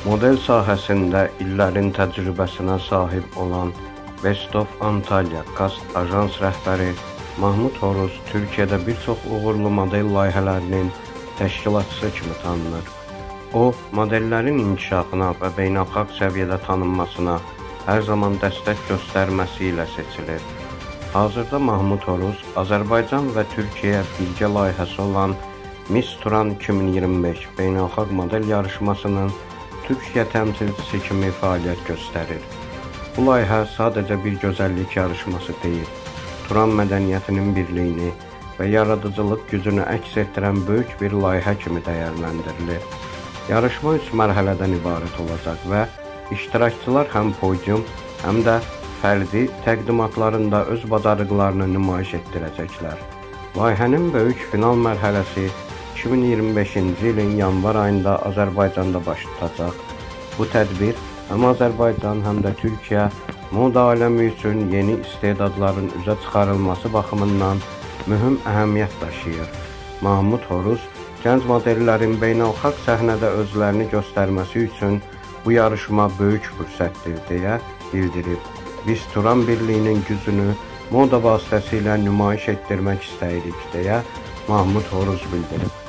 Model sahəsində illərin təcrübəsinə sahib olan Best of Antalya Cast ajans rəhbəri Mahmud Horuz Türkiyədə bir çox uğurlu model layihələrinin təşkilatçısı kimi tanınır. O, modellərin inkişafına və beynəlxalq səviyyədə tanınmasına hər zaman dəstək göstərməsi ilə seçilir. Hazırda Mahmud Horuz Azərbaycan və Türkiyə birgə layihəsi olan Miss Turan 2025 beynəlxalq model yarışmasının Türkiyə təmsilçisi kimi fəaliyyət göstərir. Bu layihə sadəcə bir gözəllik yarışması deyil, Turan mədəniyyətinin birliyini və yaradıcılıq gücünü əks etdirən böyük bir layihə kimi dəyərləndirilir. Yarışma 3 mərhələdən ibarət olacaq və iştirakçılar həm podium, həm də fərdi təqdimatlarında öz bacarıqlarını nümayiş etdirəcəklər. Layihənin böyük final mərhələsi 2025-ci ilin yanvar ayında Azərbaycanda baş tutacaq. Bu tədbir həm Azərbaycan, həm də Türkiyə moda aləmi üçün yeni istedadların üzə çıxarılması baxımından mühüm əhəmiyyət daşıyır. Mahmud Horuz gənc modellərin beynəlxalq səhnədə özlərini göstərməsi üçün bu yarışma böyük fürsətdir deyə bildirib. Biz Turan birliyinin gücünü moda vasitəsilə nümayiş etdirmək istəyirik deyə Mahmud Horuz bildirib.